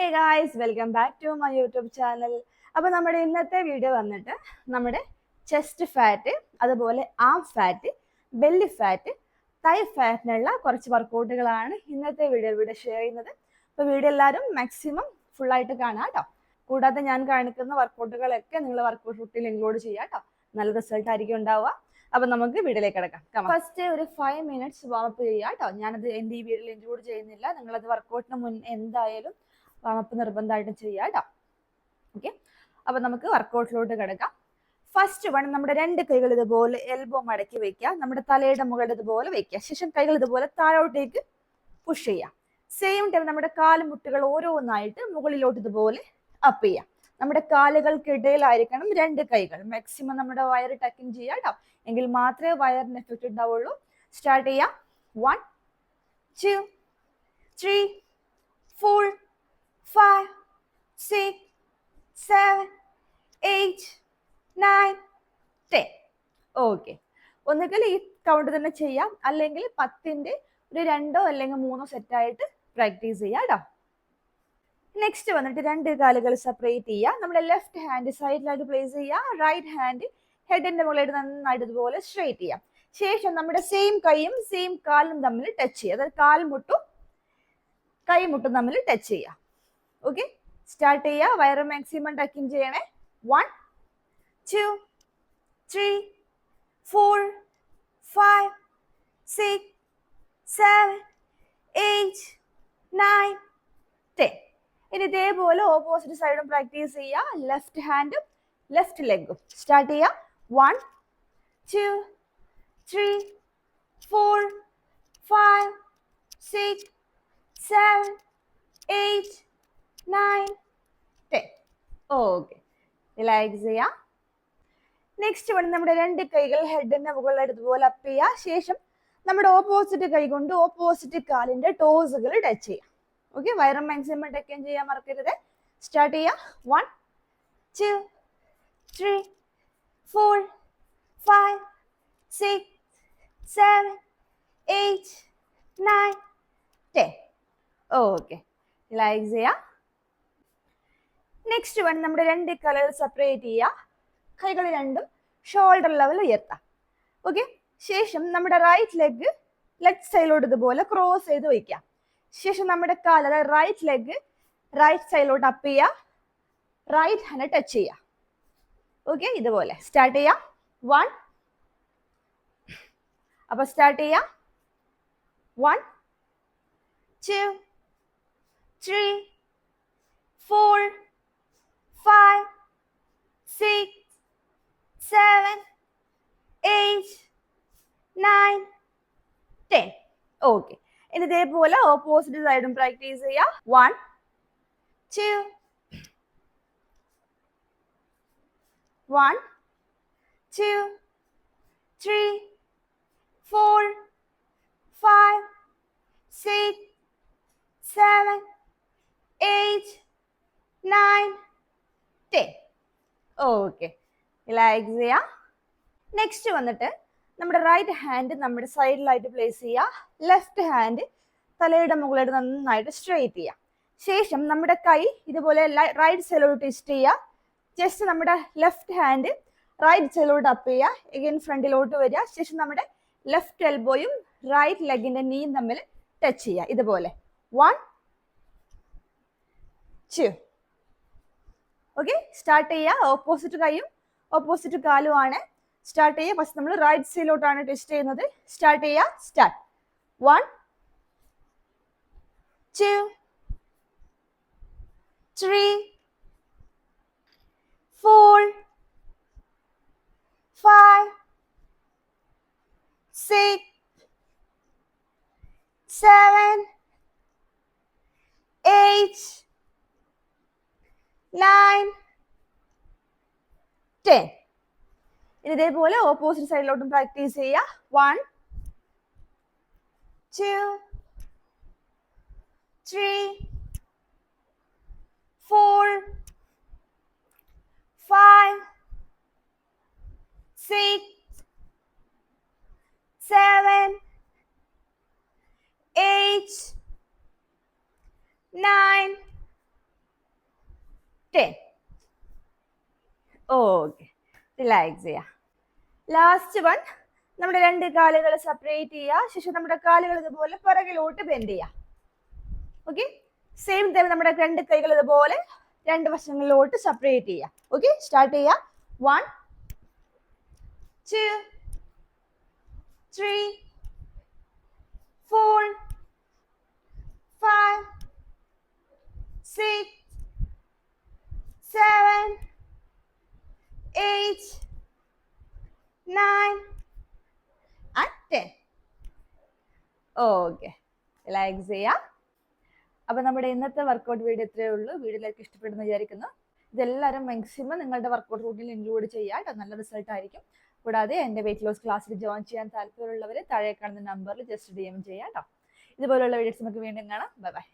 Hey guys, welcome back to my YouTube channel. അപ്പോൾ നമ്മുടെ ഇന്നത്തെ വീഡിയോ വന്നിട്ട് നമ്മുടെ ചെസ്റ്റ് ഫാറ്റ്, അതുപോലെ ആം ഫാറ്റ്, ബെല്ലി ഫാറ്റ്, തൈ ഫാറ്റിനുള്ള കുറച്ച് വർക്കൗട്ടുകളാണ് ഇന്നത്തെ വീഡിയോയിലൂടെ ഷെയർ ചെയ്യുന്നത്. അപ്പോൾ വീഡിയോ എല്ലാവരും മാക്സിമം ഫുള്ളായിട്ട് കാണാം കേട്ടോ. കൂടാതെ ഞാൻ കാണിക്കുന്ന വർക്കൗട്ടുകളൊക്കെ നിങ്ങൾ വർക്കൗട്ട് റൂട്ടീനിൽ ഇൻക്ലൂഡ് ചെയ്യാം കേട്ടോ. നല്ല റിസൾട്ട് ആയിരിക്കും ഉണ്ടാവുക. അപ്പം നമുക്ക് വീഡിയോയിലേക്ക് കിടക്കാം. ഫസ്റ്റ് ഒരു 5 മിനിറ്റ്സ് വാമപ്പ് ചെയ്യുക കേട്ടോ. ഞാനത് എൻ്റെ ഈ വീഡിയോയിൽ ഇൻക്ലൂഡ് ചെയ്യുന്നില്ല. നിങ്ങളത് വർക്കൗട്ടിന് മുന്നേ എന്തായാലും വാമപ്പ് നിർബന്ധമായിട്ടും ചെയ്യുക കേട്ടോ. ഓക്കെ, അപ്പൊ നമുക്ക് വർക്കൗട്ടിലോട്ട് കിടക്കാം. ഫസ്റ്റ് വൺ, നമ്മുടെ രണ്ട് കൈകൾ ഇതുപോലെ എൽബോ മടക്കി വെക്കുക. നമ്മുടെ തലയുടെ മുകളിൽ ഇതുപോലെ വെക്കുക. ശേഷം കൈകൾ ഇതുപോലെ താഴോട്ടേക്ക് പുഷ് ചെയ്യാം. സെയിം ടൈം നമ്മുടെ കാലുമുട്ടുകൾ ഓരോന്നായിട്ട് മുകളിലോട്ട് ഇതുപോലെ അപ്പ് ചെയ്യാം. നമ്മുടെ കാലുകൾക്കിടയിലായിരിക്കണം രണ്ട് കൈകൾ. മാക്സിമം നമ്മുടെ വയറ് ടക്കിങ് ചെയ്യുക കേട്ടോ. എങ്കിൽ മാത്രമേ വയറിന് എഫക്റ്റ് ഉണ്ടാവുള്ളൂ. സ്റ്റാർട്ട് ചെയ്യാം. 1 2 3 4 5 6 7 8 9 10. ഓക്കെ, ഒന്നുകിൽ ഈ കൗണ്ട് തന്നെ ചെയ്യാം, അല്ലെങ്കിൽ 10ന്റെ ഒരു 2 അല്ലെങ്കിൽ 3 സെറ്റായിട്ട് പ്രാക്ടീസ് ചെയ്യാം കേട്ടോ. നെക്സ്റ്റ് വന്നിട്ട് രണ്ട് കാലുകൾ സെപ്പറേറ്റ് ചെയ്യുക. നമ്മുടെ ലെഫ്റ്റ് ഹാൻഡ് സൈഡിലായിട്ട് പ്ലേസ് ചെയ്യുക. റൈറ്റ് ഹാൻഡ് ഹെഡിന്റെ മുകളിലായിട്ട് നന്നായിട്ട് ഇതുപോലെ സ്ട്രേറ്റ് ചെയ്യാം. ശേഷം നമ്മുടെ സെയിം കൈയും സെയിം കാലും തമ്മിൽ ടച്ച് ചെയ്യുക. അതായത് കാൽമുട്ടും കൈമുട്ടും തമ്മിൽ ടച്ച് ചെയ്യുക. ഓക്കെ, സ്റ്റാർട്ട് ചെയ്യുക. വയറ് മാക്സിമം ടക്കിങ് ചെയ്യണേ. 1 2 3 4 5 6 7 8 9 10. ഇനി ഇതേപോലെ ഓപ്പോസിറ്റ് സൈഡും പ്രാക്ടീസ് ചെയ്യുക. ലെഫ്റ്റ് ഹാൻഡും ലെഫ്റ്റ് ലെഗും. സ്റ്റാർട്ട് ചെയ്യുക. 1 2 3 4 5 6 7 8 9 10. ഓക്കെ, റിലാക്സ് ചെയ്യാം. നെക്സ്റ്റ് വൺ, നമ്മുടെ രണ്ട് കൈകൾ ഹെഡിന്റെ മുകളിലായിട്ട് ഇതുപോലെ അപ്പ് ചെയ്യുക. ശേഷം നമ്മുടെ ഓപ്പോസിറ്റ് കൈ കൊണ്ട് ഓപ്പോസിറ്റ് കാലിന്റെ ടോസുകൾ ടച്ച് ചെയ്യാം. ഓക്കെ, വയറ് മാക്സിമം ടക്കൻ ചെയ്യാൻ മറക്കരുത്. സ്റ്റാർട്ട് ചെയ്യാം. 1 2 3 4 5 6 7 8 9 10. ഓക്കെ, റിലാക്സ് ചെയ്യാം. നെക്സ്റ്റ് വൺ, നമ്മുടെ രണ്ട് കാലുകൾ സെപ്പറേറ്റ് ചെയ്യുക. കൈകൾ രണ്ടും ഷോൾഡർ ലെവൽ ഉയർത്താം. ഓക്കെ, ശേഷം നമ്മുടെ റൈറ്റ് ലെഗ് ലെഫ്റ്റ് സൈഡിലോട്ട് ഇതുപോലെ ക്രോസ് ചെയ്ത് വയ്ക്കാം. ശേഷം നമ്മുടെ കാൽ, അതായത് റൈറ്റ് ലെഗ് റൈറ്റ് സൈഡിലോട്ട് അപ്പ് ചെയ്യുക. റൈറ്റ് ഹാൻഡ് ടച്ച് ചെയ്യുക. ഓക്കെ, ഇതുപോലെ സ്റ്റാർട്ട് ചെയ്യാം. 1 അപ്പൊ സ്റ്റാർട്ട് ചെയ്യാം. 1 2 3 4 5 6 7 8 9 10. ഓക്കെ, ഇനി ഇതേപോലെ ഓപ്പോസിറ്റ് സൈഡും പ്രാക്ടീസ് ചെയ്യാം. 1 2 1 2 3 4 5 6 7 8 9 10. ഓക്കെ, റിലാക്സ് ചെയ്യാം. നെക്സ്റ്റ് വന്നിട്ട് നമ്മുടെ റൈറ്റ് ഹാൻഡ് നമ്മുടെ സൈഡിലായിട്ട് പ്ലേസ് ചെയ്യുക. ലെഫ്റ്റ് ഹാൻഡ് തലയുടെ മുകളിലായിട്ട് നന്നായിട്ട് സ്ട്രെയിറ്റ് ചെയ്യുക. ശേഷം നമ്മുടെ കൈ ഇതുപോലെ റൈറ്റ് സൈഡിലോട്ട് ട്വിസ്റ്റ് ചെയ്യുക. ജസ്റ്റ് നമ്മുടെ ലെഫ്റ്റ് ഹാൻഡ് റൈറ്റ് സൈഡിലോട്ട് അപ്പ് ചെയ്യുക. എഗൈൻ ഫ്രണ്ടിലോട്ട് വരിക. ശേഷം നമ്മുടെ ലെഫ്റ്റ് എൽബോയും റൈറ്റ് ലെഗിന്റെ നീയും തമ്മിൽ ടച്ച് ചെയ്യുക. ഇതുപോലെ 1 2. ഓക്കെ, സ്റ്റാർട്ട് ചെയ്യുക. ഓപ്പോസിറ്റ് കൈയും ഓപ്പോസിറ്റ് കാലും ആണ്. സ്റ്റാർട്ട് ചെയ്യുക. ഫസ്റ്റ് നമ്മൾ റൈറ്റ് സൈഡിലോട്ടാണ് ട്വിസ്റ്റ് ചെയ്യുന്നത്. സ്റ്റാർട്ട് ചെയ്യുക. സ്റ്റാർട്ട്. 1 2 3 4 5 6 7 8 9 10. ഇനി ഇതേപോലെ ഓപ്പോസിറ്റ് സൈഡിലോട്ടും പ്രാക്ടീസ് ചെയ്യുക. 1 2 3 4 5 6 7 8 9 ഓക്കെ, റിലാക്സ് ചെയ്യാം. ലാസ്റ്റ് വൺ, നമ്മുടെ 2 കാലുകൾ സെപ്പറേറ്റ് ചെയ്യുക. ശേഷം നമ്മുടെ കാലുകൾ ഇതുപോലെ പുറകിലോട്ട് ബെൻഡ് ചെയ്യുക. ഓക്കെ, സെയിം ടൈം നമ്മുടെ 2 കൈകൾ ഇതുപോലെ 2 വശങ്ങളിലോട്ട് സെപ്പറേറ്റ് ചെയ്യുക. ഓക്കെ, സ്റ്റാർട്ട് ചെയ്യുക. 1 2 3 4 5 6 7 8 9 and 10. ഓക്കെ, റിലാക്സ് ചെയ്യാം. അപ്പൊ നമ്മുടെ ഇന്നത്തെ വർക്കൗട്ട് വീഡിയോ ഇത്രയേ ഉള്ളൂ. വീഡിയോ എല്ലാവർക്കും ഇഷ്ടപ്പെടുന്നു വിചാരിക്കുന്നു. ഇതെല്ലാവരും മാക്സിമം നിങ്ങളുടെ വർക്കൗട്ട് റൂട്ടീനിൽ ഇൻക്ലൂഡ് ചെയ്യാം. നല്ല റിസൾട്ട് ആയിരിക്കും. കൂടാതെ എൻ്റെ വെയിറ്റ് ലോസ് ക്ലാസ്സിൽ ജോയിൻ ചെയ്യാൻ താല്പര്യമുള്ളവർ താഴെ കാണുന്ന നമ്പറിൽ ജസ്റ്റ് DM ചെയ്യാം കേട്ടോ. ഇതുപോലുള്ള വീഡിയോസ് നമുക്ക് വീണ്ടും കാണാം. Bye bye.